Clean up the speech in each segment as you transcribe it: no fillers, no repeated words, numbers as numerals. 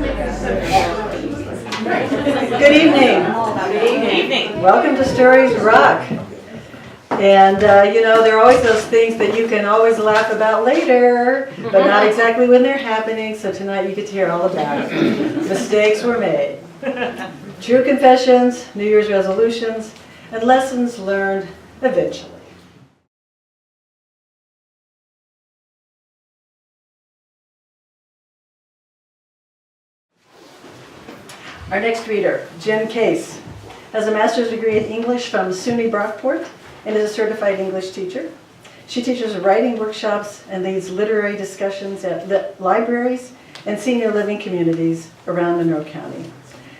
Good evening. Good evening. Welcome to StoriesRoc. And there are always those things that you can always laugh about later, but not exactly when they're happening, so tonight you get to hear all about it. Mistakes were made. True confessions, New Year's resolutions, and lessons learned eventually. Our next reader, Jen Case, has a master's degree in English from SUNY Brockport and is a certified English teacher. She teaches writing workshops and leads literary discussions at libraries and senior living communities around Monroe County.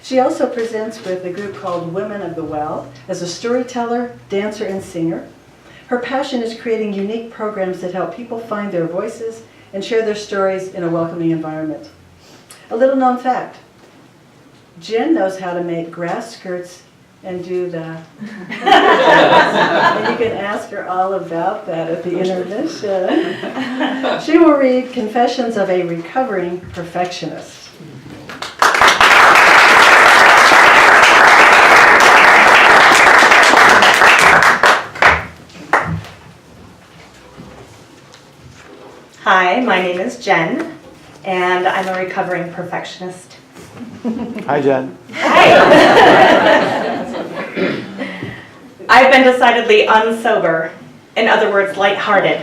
She also presents with a group called Women of the Well as a storyteller, dancer, and singer. Her passion is creating unique programs that help people find their voices and share their stories in a welcoming environment. A little known fact, Jen knows how to make grass skirts and do that. And you can ask her all about that at the intermission. She will read Confessions of a Recovering Perfectionist. Hi, my name is Jen, and I'm a recovering perfectionist. Hi, Jen. Hi! I've been decidedly unsober, in other words, lighthearted,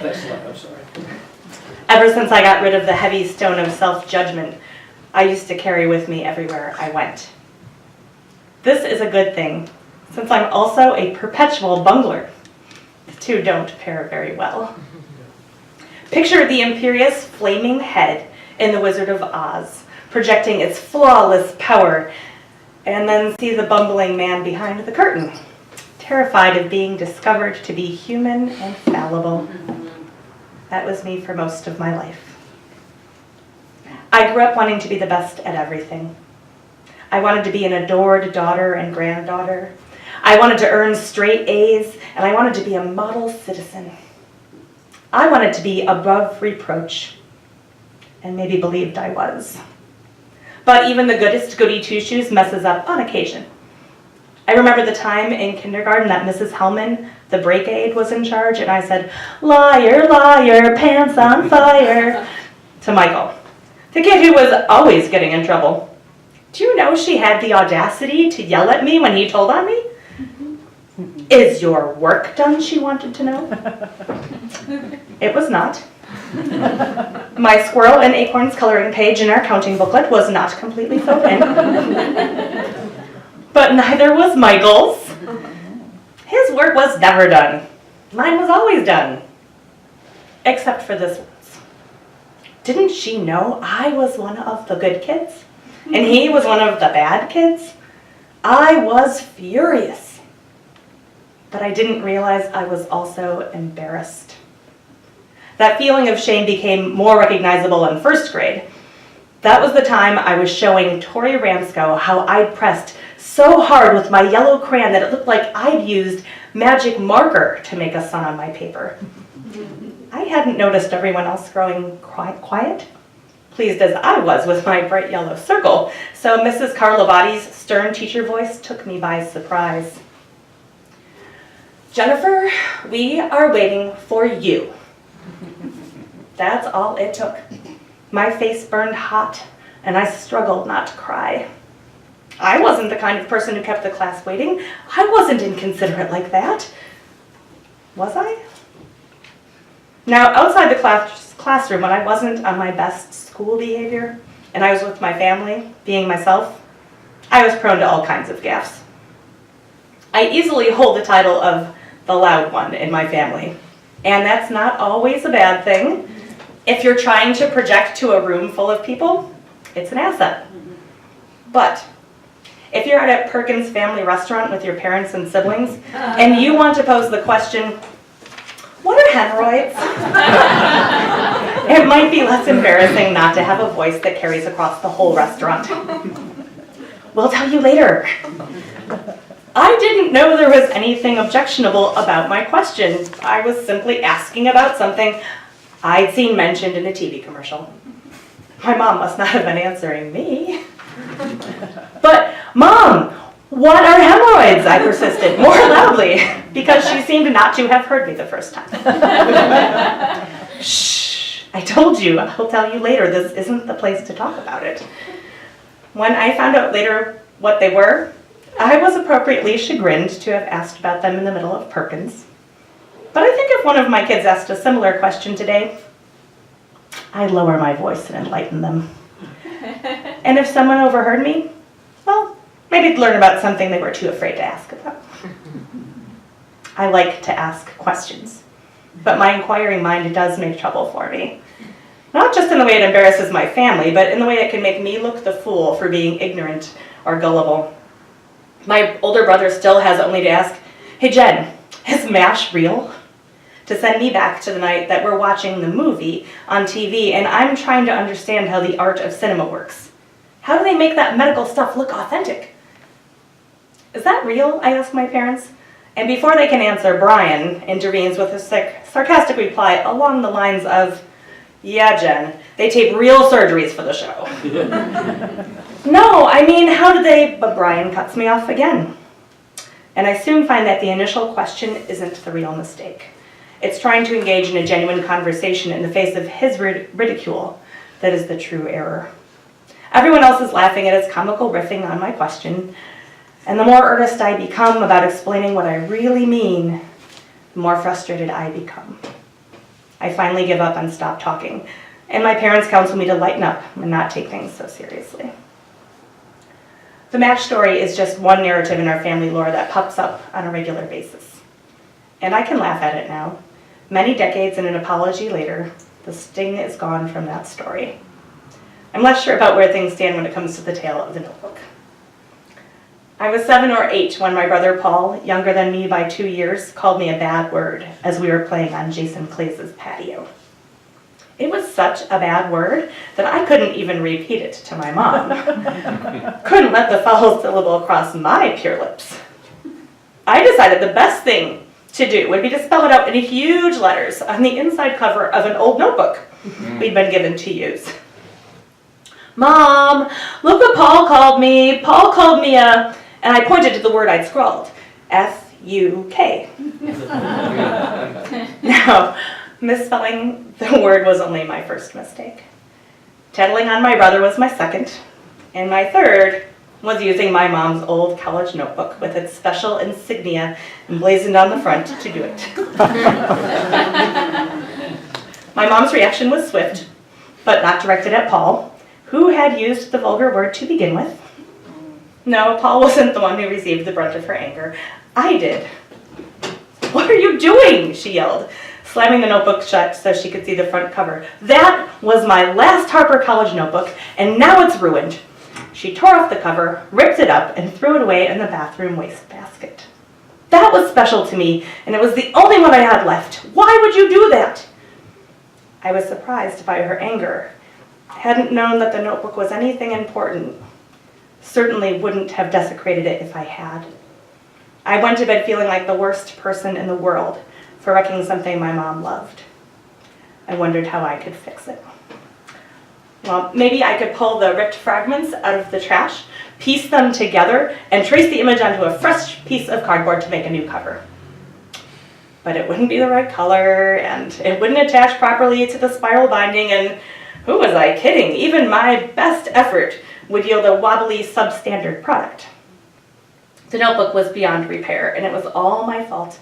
ever since I got rid of the heavy stone of self-judgment I used to carry with me everywhere I went. This is a good thing, since I'm also a perpetual bungler. The two don't pair very well. Picture the imperious flaming head in The Wizard of Oz, projecting its flawless power, and then see the bumbling man behind the curtain, terrified of being discovered to be human and fallible. That was me for most of my life. I grew up wanting to be the best at everything. I wanted to be an adored daughter and granddaughter. I wanted to earn straight A's, and I wanted to be a model citizen. I wanted to be above reproach, and maybe believed I was. But even the goodest goody two-shoes messes up on occasion. I remember the time in kindergarten that Mrs. Hellman, the break aide, was in charge, and I said, "Liar, liar, pants on fire," to Michael, the kid who was always getting in trouble. Do you know she had the audacity to yell at me when he told on me? "Is your work done?" she wanted to know. It was not. My squirrel and acorns coloring page in our counting booklet was not completely filled in. But neither was Michael's. His work was never done. Mine was always done. Except for this once. Didn't she know I was one of the good kids? And he was one of the bad kids? I was furious. But I didn't realize I was also embarrassed. That feeling of shame became more recognizable in first grade. That was the time I was showing Tori Ramsco how I'd pressed so hard with my yellow crayon that it looked like I'd used magic marker to make a sun on my paper. I hadn't noticed everyone else growing quiet, pleased as I was with my bright yellow circle, so Mrs. Carlovati's stern teacher voice took me by surprise. "Jennifer, we are waiting for you." That's all it took. My face burned hot, and I struggled not to cry. I wasn't the kind of person who kept the class waiting. I wasn't inconsiderate like that. Was I? Now, outside the classroom, when I wasn't on my best school behavior, and I was with my family, being myself, I was prone to all kinds of gaffes. I easily hold the title of the loud one in my family, and that's not always a bad thing. If you're trying to project to a room full of people, it's an asset. But if you're at a Perkins family restaurant with your parents and siblings, and you want to pose the question, "What are hemorrhoids?" It might be less embarrassing not to have a voice that carries across the whole restaurant. "We'll tell you later." I didn't know there was anything objectionable about my question. I was simply asking about something I'd seen mentioned in a TV commercial. My mom must not have been answering me. But, Mom, what are hemorrhoids? I persisted more loudly because she seemed not to have heard me the first time. Shh, I told you, I'll tell you later, this isn't the place to talk about it. When I found out later what they were, I was appropriately chagrined to have asked about them in the middle of Perkins. But I think if one of my kids asked a similar question today, I'd lower my voice and enlighten them. And if someone overheard me, well, maybe they'd learn about something they were too afraid to ask about. I like to ask questions, but my inquiring mind does make trouble for me. Not just in the way it embarrasses my family, but in the way it can make me look the fool for being ignorant or gullible. My older brother still has only to ask, "Hey Jen, is MASH real?" To send me back to the night that we're watching the movie on TV and I'm trying to understand how the art of cinema works. How do they make that medical stuff look authentic? Is that real? I ask my parents. And before they can answer, Brian intervenes with a sarcastic reply along the lines of, "Yeah, Jen, they tape real surgeries for the show." No, I mean, how did they? But Brian cuts me off again. And I soon find that the initial question isn't the real mistake. It's trying to engage in a genuine conversation in the face of his ridicule that is the true error. Everyone else is laughing at his comical riffing on my question, and the more earnest I become about explaining what I really mean, the more frustrated I become. I finally give up and stop talking, and my parents counsel me to lighten up and not take things so seriously. The MASH story is just one narrative in our family lore that pops up on a regular basis. And I can laugh at it now. Many decades and an apology later, the sting is gone from that story. I'm less sure about where things stand when it comes to the tale of the Notebook. I was 7 or 8 when my brother Paul, younger than me by 2 years, called me a bad word as we were playing on Jason Clays's patio. It was such a bad word that I couldn't even repeat it to my mom. Couldn't let the foul syllable cross my pure lips. I decided the best thing to do would be to spell it out in huge letters on the inside cover of an old notebook we'd been given to use. "Mom, look what Paul called me. Paul called me a," and I pointed to the word I'd scrawled, F-U-K. Now, misspelling the word was only my first mistake. Tattling on my brother was my second, and my third was using my mom's old college notebook with its special insignia emblazoned on the front to do it. My mom's reaction was swift, but not directed at Paul, who had used the vulgar word to begin with. No, Paul wasn't the one who received the brunt of her anger. I did. "What are you doing?" she yelled, slamming the notebook shut so she could see the front cover. "That was my last Harper College notebook, and now it's ruined." She tore off the cover, ripped it up, and threw it away in the bathroom wastebasket. "That was special to me, and it was the only one I had left. Why would you do that?" I was surprised by her anger. I hadn't known that the notebook was anything important. Certainly wouldn't have desecrated it if I had. I went to bed feeling like the worst person in the world for wrecking something my mom loved. I wondered how I could fix it. Well, maybe I could pull the ripped fragments out of the trash, piece them together, and trace the image onto a fresh piece of cardboard to make a new cover. But it wouldn't be the right color, and it wouldn't attach properly to the spiral binding, and who was I kidding? Even my best effort would yield a wobbly, substandard product. The notebook was beyond repair, and it was all my fault.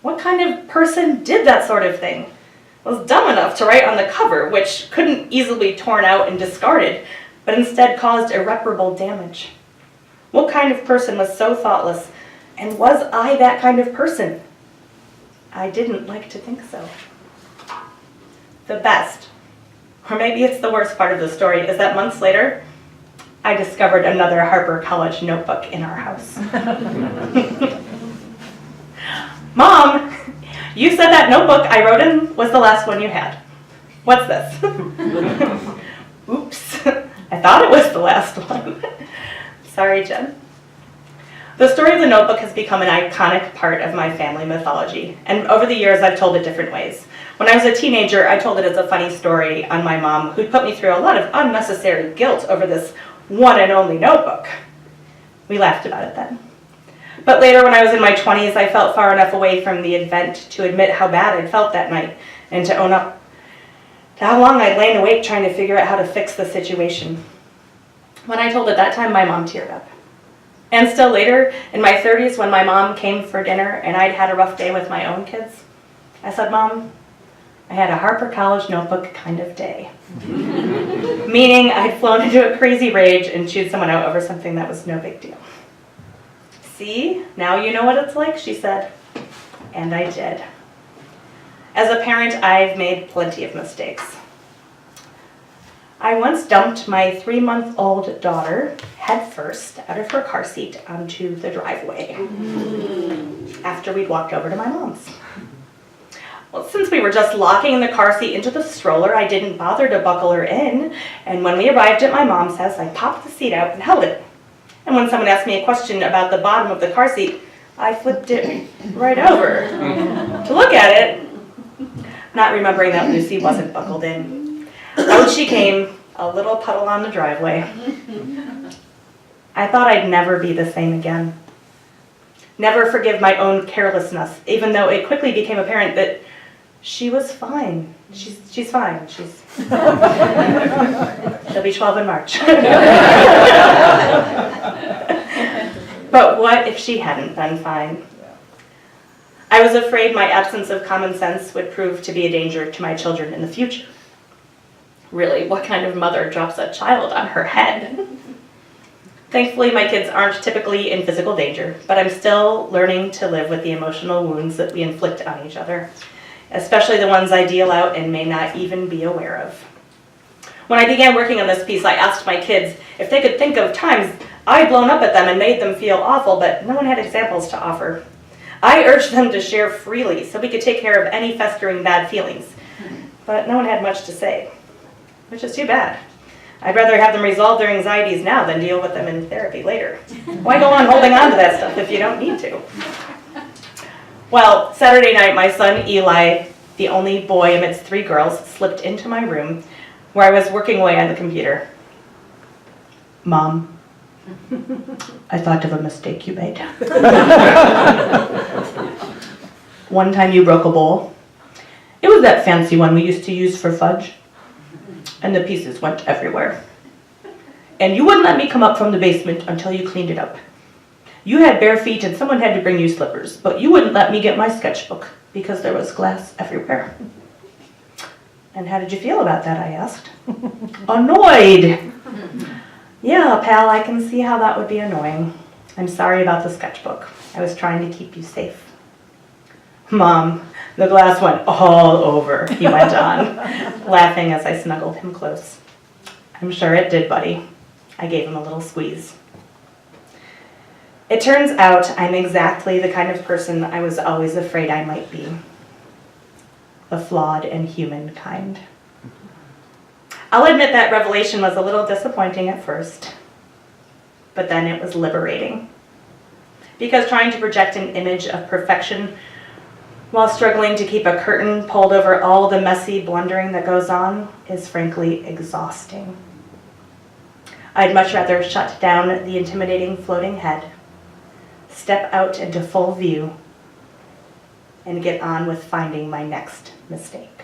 What kind of person did that sort of thing? Was dumb enough to write on the cover, which couldn't easily be torn out and discarded, but instead caused irreparable damage? What kind of person was so thoughtless, and was I that kind of person? I didn't like to think so. The best, or maybe it's the worst part of the story, is that months later, I discovered another Harper College notebook in our house. "Mom, you said that notebook I wrote in was the last one you had. What's this?" Oops, I thought it was the last one. Sorry, Jen. The story of the notebook has become an iconic part of my family mythology, and over the years I've told it different ways. When I was a teenager, I told it as a funny story on my mom, who'd put me through a lot of unnecessary guilt over this one and only notebook. We laughed about it then. But later, when I was in my 20s, I felt far enough away from the event to admit how bad I'd felt that night and to own up to how long I'd lain awake trying to figure out how to fix the situation. When I told it that time, my mom teared up. And still later, in my 30s, when my mom came for dinner and I'd had a rough day with my own kids, I said, "Mom, I had a Harper College notebook kind of day." Meaning I'd flown into a crazy rage and chewed someone out over something that was no big deal. "See, now you know what it's like," she said. And I did. As a parent, I've made plenty of mistakes. I once dumped my 3-month-old daughter headfirst out of her car seat onto the driveway after we'd walked over to my mom's. Well, since we were just locking the car seat into the stroller, I didn't bother to buckle her in, and when we arrived at my mom's house, I popped the seat out and held it. And when someone asked me a question about the bottom of the car seat, I flipped it right over to look at it, not remembering that Lucy wasn't buckled in. Out she came, a little puddle on the driveway. I thought I'd never be the same again. Never forgive my own carelessness, even though it quickly became apparent that she was fine. She's fine. She'll be 12 in March. But what if she hadn't been fine? I was afraid my absence of common sense would prove to be a danger to my children in the future. Really, what kind of mother drops a child on her head? Thankfully, my kids aren't typically in physical danger, but I'm still learning to live with the emotional wounds that we inflict on each other, especially the ones I deal out and may not even be aware of. When I began working on this piece, I asked my kids if they could think of times I'd blown up at them and made them feel awful, but no one had examples to offer. I urged them to share freely so we could take care of any festering bad feelings, but no one had much to say, which is too bad. I'd rather have them resolve their anxieties now than deal with them in therapy later. Why go on holding on to that stuff if you don't need to? Well, Saturday night, my son Eli, the only boy amidst 3 girls, slipped into my room where I was working away on the computer. "Mom, I thought of a mistake you made. One time you broke a bowl. It was that fancy one we used to use for fudge. And the pieces went everywhere. And you wouldn't let me come up from the basement until you cleaned it up. You had bare feet and someone had to bring you slippers, but you wouldn't let me get my sketchbook because there was glass everywhere." "And how did you feel about that?" I asked. "Annoyed." "Yeah, pal, I can see how that would be annoying. I'm sorry about the sketchbook. I was trying to keep you safe." "Mom, the glass went all over," he went on, laughing as I snuggled him close. "I'm sure it did, buddy." I gave him a little squeeze. It turns out I'm exactly the kind of person I was always afraid I might be. The flawed and human kind. I'll admit that revelation was a little disappointing at first, but then it was liberating. Because trying to project an image of perfection while struggling to keep a curtain pulled over all the messy blundering that goes on is frankly exhausting. I'd much rather shut down the intimidating floating head, step out into full view, and get on with finding my next mistake.